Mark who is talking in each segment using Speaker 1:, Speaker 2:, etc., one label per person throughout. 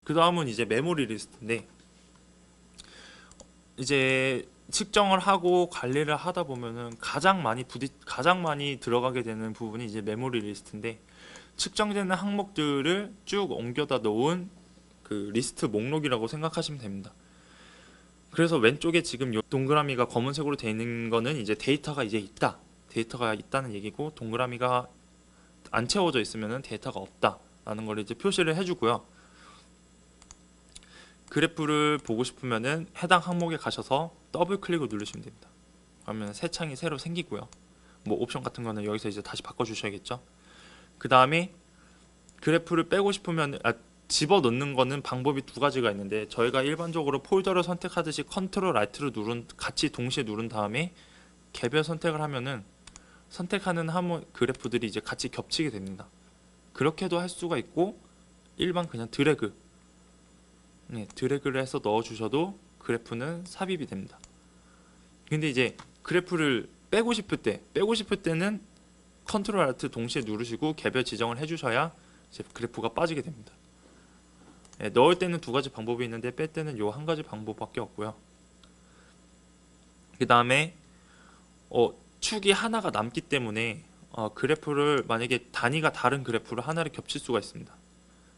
Speaker 1: 그 다음은 이제 메모리 리스트인데, 이제 측정을 하고 관리를 하다 보면은 가장 많이 들어가게 되는 부분이 이제 메모리 리스트인데, 측정되는 항목들을 쭉 옮겨다 놓은 그 리스트 목록이라고 생각하시면 됩니다. 그래서 왼쪽에 지금 요 동그라미가 검은색으로 되어 있는 거는 이제 데이터가 있다는 얘기고, 동그라미가 안 채워져 있으면은 데이터가 없다라는 걸 이제 표시를 해주고요. 그래프를 보고 싶으면은 해당 항목에 가셔서 더블 클릭을 누르시면 됩니다. 그러면 새 창이 새로 생기고요. 뭐 옵션 같은 거는 여기서 이제 다시 바꿔 주셔야겠죠. 그 다음에 그래프를 빼고 싶으면 집어넣는 거는 방법이 두 가지가 있는데, 저희가 일반적으로 폴더를 선택하듯이 컨트롤 알트를 같이 동시에 누른 다음에 개별 선택을 하면은 선택하는 항목 그래프들이 이제 같이 겹치게 됩니다. 그렇게도 할 수가 있고, 일반 그냥 드래그를 해서 넣어 주셔도 그래프는 삽입이 됩니다. 근데 이제 그래프를 빼고 싶을 때는 컨트롤 알트 동시에 누르시고 개별 지정을 해주셔야 이제 그래프가 빠지게 됩니다. 넣을 때는 두 가지 방법이 있는데 뺄 때는 요 한 가지 방법밖에 없고요. 그 다음에 축이 하나가 남기 때문에 그래프를 만약에 단위가 다른 그래프를 하나를 겹칠 수가 있습니다.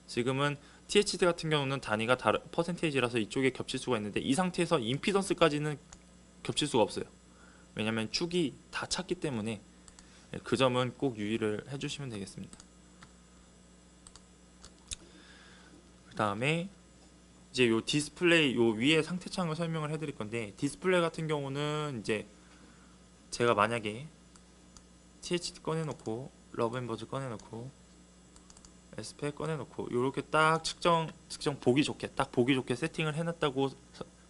Speaker 1: 지금은 THD 같은 경우는 단위가 다른 퍼센테이지라서 이쪽에 겹칠 수가 있는데, 이 상태에서 임피던스까지는 겹칠 수가 없어요. 왜냐면 축이 다 찼기 때문에 그 점은 꼭 유의를 해주시면 되겠습니다. 그 다음에 이제 요 디스플레이 요 위에 상태창을 설명을 해드릴 건데, 디스플레이 같은 경우는 이제 제가 만약에 THD 꺼내놓고 러브앤버즈 꺼내놓고 SPL 꺼내놓고 이렇게 딱 측정 보기 좋게 세팅을 해놨다고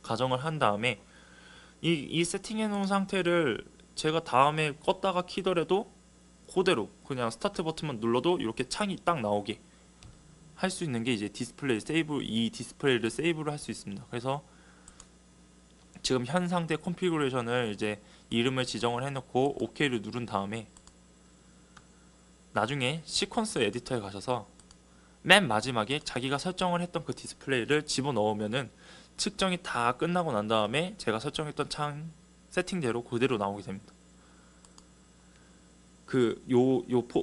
Speaker 1: 가정을 한 다음에, 이 세팅해 놓은 상태를 제가 다음에 껐다가 키더라도 그대로 그냥 스타트 버튼만 눌러도 이렇게 창이 딱 나오게 할 수 있는 게 이제 이 디스플레이를 세이브를 할 수 있습니다. 그래서 지금 현 상태 컨피그레이션을 이제 이름을 지정을 해놓고 OK를 누른 다음에, 나중에 시퀀스 에디터에 가셔서 맨 마지막에 자기가 설정을 했던 그 디스플레이를 집어넣으면은 측정이 다 끝나고 난 다음에 제가 설정했던 창 세팅대로 그대로 나오게 됩니다.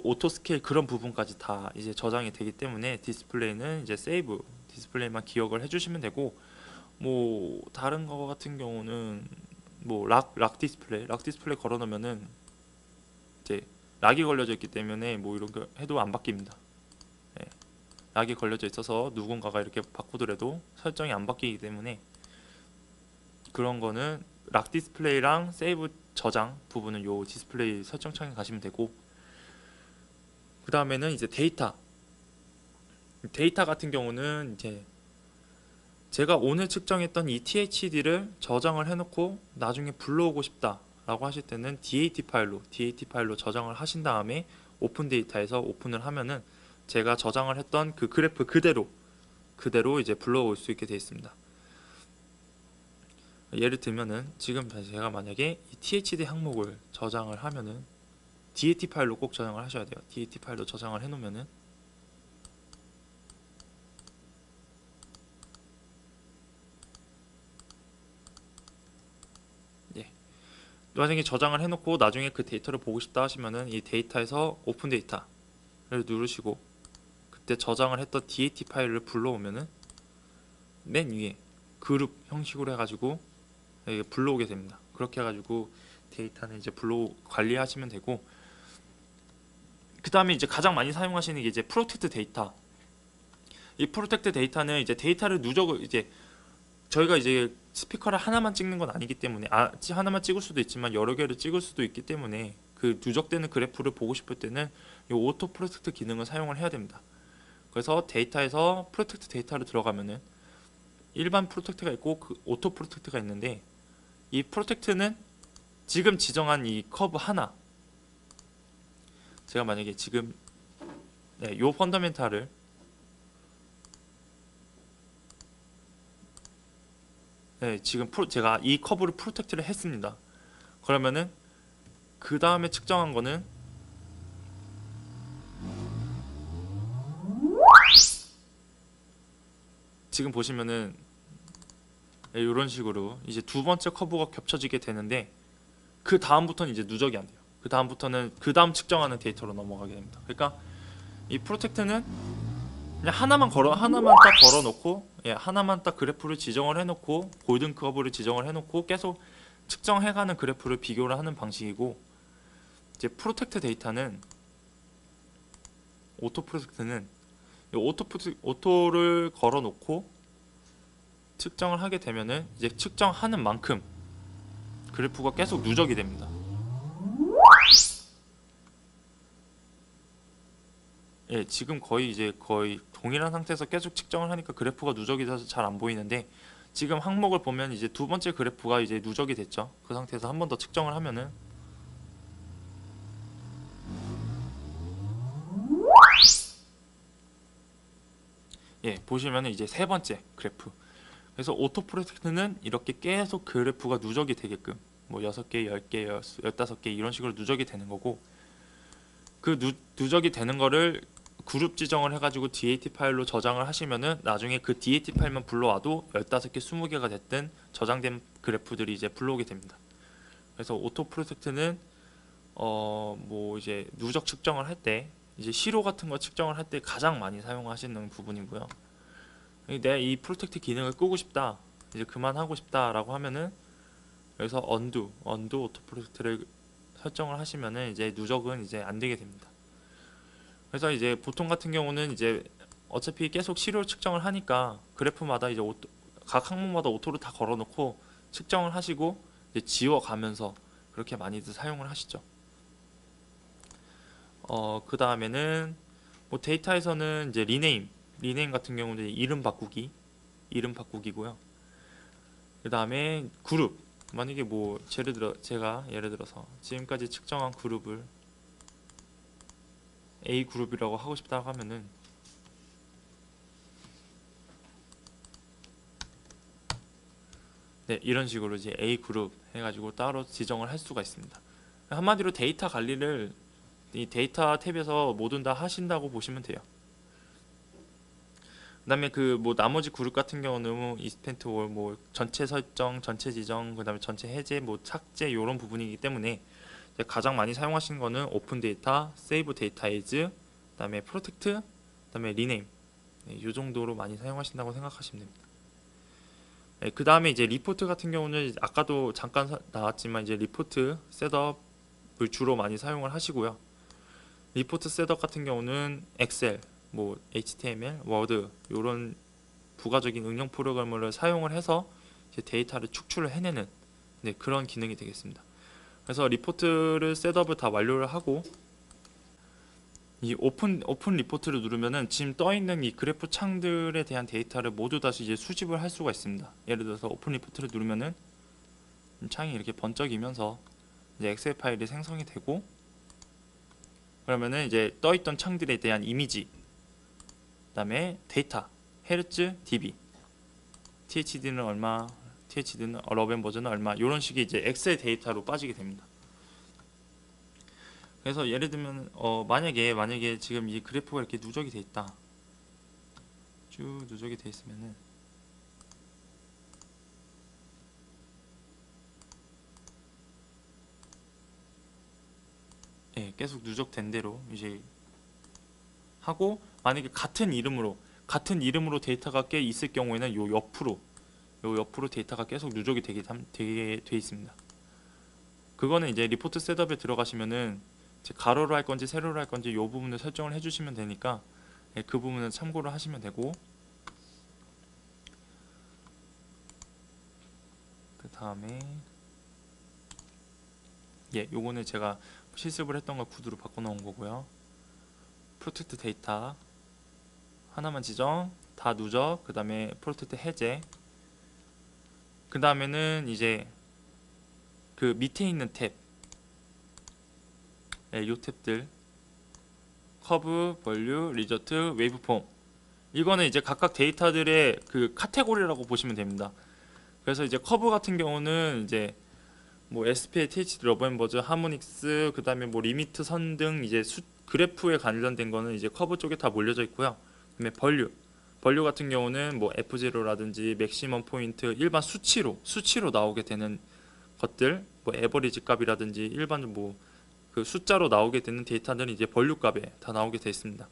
Speaker 1: 오토 스케일 그런 부분까지 다 이제 저장이 되기 때문에, 디스플레이는 이제 세이브 디스플레이만 기억을 해주시면 되고, 뭐 다른 거 같은 경우는 뭐 락 디스플레이 걸어놓으면은 이제 락이 걸려져 있기 때문에 뭐 이런 거 해도 안 바뀝니다. 네. 락이 걸려져 있어서 누군가가 이렇게 바꾸더라도 설정이 안 바뀌기 때문에, 그런 거는 락 디스플레이랑 세이브 저장 부분은 요 디스플레이 설정창에 가시면 되고, 그 다음에는 이제 데이터 같은 경우는 이제 제가 오늘 측정했던 이 THD를 저장을 해놓고 나중에 불러오고 싶다 라고 하실 때는 DAT 파일로 저장을 하신 다음에 오픈 데이터에서 오픈을 하면은 제가 저장을 했던 그 그래프 그대로 이제 불러올 수 있게 되어 있습니다. 예를 들면은 지금 제가 만약에 이 THD 항목을 저장을 하면은 DAT 파일로 꼭 저장을 하셔야 돼요. DAT 파일로 저장을 해놓으면은 만약에 저장을 해놓고 나중에 그 데이터를 보고 싶다 하시면은 이 데이터에서 오픈 데이터를 누르시고, 그때 저장을 했던 DAT 파일을 불러오면은 맨 위에 그룹 형식으로 해가지고 불러오게 됩니다. 그렇게 해가지고 데이터는 이제 관리하시면 되고, 그 다음에 이제 가장 많이 사용하시는 게 이제 프로텍트 데이터. 이 프로텍트 데이터는 이제 데이터를 이제 저희가 이제 스피커를 하나만 찍는 건 아니기 때문에, 하나만 찍을 수도 있지만 여러 개를 찍을 수도 있기 때문에, 그 누적되는 그래프를 보고 싶을 때는 이 오토 프로텍트 기능을 사용을 해야 됩니다. 그래서 데이터에서 프로텍트 데이터를 들어가면은 일반 프로텍트가 있고 그 오토 프로텍트가 있는데, 이 프로텍트는 지금 지정한 이 커브 하나, 제가 만약에 지금 요 펀더멘탈을 지금 제가 이 커브를 프로텍트를 했습니다. 그러면은 그 다음에 측정한 거는 지금 보시면은 이런 식으로 이제 두 번째 커브가 겹쳐지게 되는데 그 다음부터는 이제 누적이 안 돼요. 그 다음부터는 그 다음 측정하는 데이터로 넘어가게 됩니다. 그러니까 이 프로텍트는 그냥 하나만 딱 걸어놓고, 하나만 딱 그래프를 지정을 해놓고 골든 커브를 지정을 해놓고 계속 측정해가는 그래프를 비교를 하는 방식이고, 이제 프로텍트 데이터는 오토 프로텍트는 오토를 걸어놓고 측정을 하게 되면은 이제 측정하는 만큼 그래프가 계속 누적이 됩니다. 지금 거의 동일한 상태에서 계속 측정을 하니까 그래프가 누적이 돼서 잘 안 보이는데, 지금 항목을 보면 이제 두 번째 그래프가 이제 누적이 됐죠. 그 상태에서 한 번 더 측정을 하면은 보시면은 이제 세 번째 그래프. 그래서 오토 프로젝트는 이렇게 계속 그래프가 누적이 되게끔 뭐 6개, 10개, 15개 이런 식으로 누적이 되는 거고, 그 누적이 되는 거를 그룹 지정을 해가지고 DAT 파일로 저장을 하시면은 나중에 그 DAT 파일만 불러와도 15개, 20개가 됐든 저장된 그래프들이 이제 불러오게 됩니다. 그래서 오토 프로젝트는 뭐 이제 누적 측정을 할 때, 이제 시로 같은 거 측정을 할 때 가장 많이 사용하시는 부분이고요. 내가 이 프로텍트 기능을 끄고 싶다, 이제 그만하고 싶다라고 하면은 여기서 언두 오토 프로텍트를 설정을 하시면은 이제 누적은 이제 안 되게 됩니다. 그래서 이제 보통 같은 경우는 이제 어차피 계속 시로 측정을 하니까 그래프마다 이제 각 항목마다 오토를 다 걸어놓고 측정을 하시고 이제 지워가면서 그렇게 많이들 사용을 하시죠. 그 다음에는 뭐 데이터에서는 이제 리네임 같은 경우는 이름 바꾸기고요. 그 다음에 그룹, 만약에 뭐 제가 예를 들어서 지금까지 측정한 그룹을 A 그룹이라고 하고 싶다고 하면은 이런 식으로 이제 A 그룹 해가지고 따로 지정을 할 수가 있습니다. 한마디로 데이터 관리를 이 데이터 탭에서 뭐든 다 하신다고 보시면 돼요. 그 다음에 그 뭐 나머지 그룹 같은 경우는 뭐 이스펜트 월, 뭐 전체 설정, 전체 지정, 그 다음에 전체 해제, 뭐 삭제 이런 부분이기 때문에 가장 많이 사용하시는 거는 오픈 데이터, 세이브 데이터 에이즈, 그 다음에 프로텍트, 그 다음에 리네임, 이 정도로 많이 사용하신다고 생각하시면 됩니다. 그 다음에 이제 리포트 같은 경우는 아까도 잠깐 나왔지만 이제 리포트 셋업을 주로 많이 사용을 하시고요. 리포트 셋업 같은 경우는 엑셀, 뭐 HTML, 워드 이런 부가적인 응용 프로그램을 사용을 해서 이제 데이터를 축출을 해내는 그런 기능이 되겠습니다. 그래서 리포트를 셋업을 다 완료를 하고 이 오픈 리포트를 누르면은 지금 떠 있는 이 그래프 창들에 대한 데이터를 모두 다시 이제 수집을 할 수가 있습니다. 예를 들어서 오픈 리포트를 누르면은 창이 이렇게 번쩍이면서 이제 엑셀 파일이 생성이 되고, 그러면은 이제 떠 있던 창들에 대한 이미지, 그다음에 데이터, 헤르츠, dB, THD는 얼마, THD는 러벤 버전은 얼마, 이런 식의 이제 엑셀 데이터로 빠지게 됩니다. 그래서 예를 들면 만약에 지금 이 그래프가 이렇게 누적이 돼 있다, 쭉 누적이 돼 있으면은 계속 누적된 대로 이제 하고, 만약에 같은 이름으로 데이터가 꽤 있을 경우에는 요 옆으로 데이터가 계속 누적이 되게 돼 있습니다. 그거는 이제 리포트 셋업에 들어가시면은 가로로 할 건지 세로로 할 건지 요 부분을 설정을 해주시면 되니까 그 부분은 참고를 하시면 되고, 그 다음에 요거는 제가 실습을 했던 걸 구두로 바꿔놓은 거고요. 프로텍트 데이터 하나만 지정, 다 누적, 그 다음에 프로텍트 해제. 그 다음에는 이제 그 밑에 있는 탭, 요 탭들 커브, 벌류, 리저트, 웨이브폼, 이거는 이제 각각 데이터들의 그 카테고리라고 보시면 됩니다. 그래서 이제 커브 같은 경우는 이제 뭐 SPA, THD, 러브앤버즈, 하모닉스, 그 다음에 뭐 리미트 선 등 이제 그래프에 관련된 거는 이제 커브 쪽에 다 몰려져 있고요. 그다음에 벌류, 번류 같은 경우는 뭐 F0라든지 맥시멈 포인트 일반 수치로 나오게 되는 것들, 뭐 에버리지 값이라든지 일반 뭐 그 숫자로 나오게 되는 데이터들은 이제 번류 값에 다 나오게 되어 있습니다.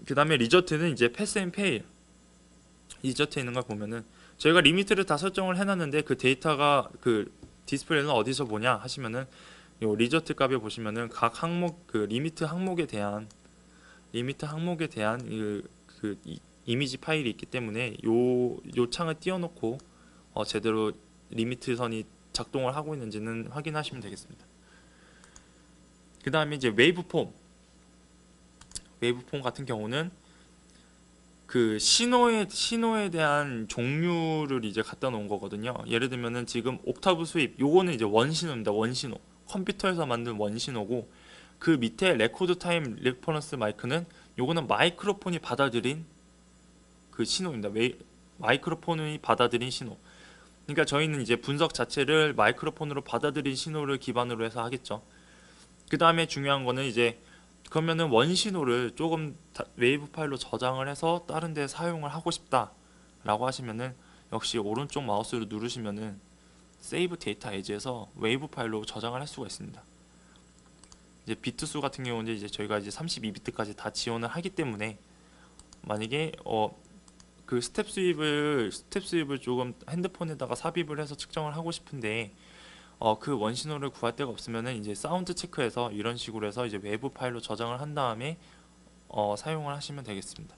Speaker 1: 그 다음에 리저트는 이제 패스 앤 페일. 리저트에 있는 걸 보면은 저희가 리미트를 다 설정을 해놨는데 그 데이터가 그 디스플레이는 어디서 보냐 하시면은 요 리저트 값에 보시면은 각 항목 그 리미트 항목에 대한 그 이미지 파일이 있기 때문에 요 창을 띄워놓고 제대로 리미트 선이 작동을 하고 있는지는 확인하시면 되겠습니다. 그 다음에 이제 웨이브폼 같은 경우는 그 신호에 대한 종류를 이제 갖다 놓은 거거든요. 예를 들면은 지금 옥타브 수입 요거는 이제 원신호입니다. 원신호. 컴퓨터에서 만든 원신호고 그 밑에 레코드 타임 레퍼런스 마이크는 요거는 마이크로폰이 받아들인 그 신호입니다. 마이크로폰이 받아들인 신호. 그러니까 저희는 이제 분석 자체를 마이크로폰으로 받아들인 신호를 기반으로 해서 하겠죠. 그 다음에 중요한 거는 이제 그러면은 원신호를 조금 웨이브 파일로 저장을 해서 다른 데 사용을 하고 싶다 라고 하시면은 역시 오른쪽 마우스를 누르시면은 세이브 데이터 에즈에서 웨이브 파일로 저장을 할 수가 있습니다. 이제 비트 수 같은 경우는 이제 저희가 이제 32비트까지 다 지원을 하기 때문에 만약에 그 스텝 수입을 조금 핸드폰에다가 삽입을 해서 측정을 하고 싶은데 그 원신호를 구할 데가 없으면은 이제 사운드 체크해서 이런 식으로 해서 이제 외부 파일로 저장을 한 다음에 사용을 하시면 되겠습니다.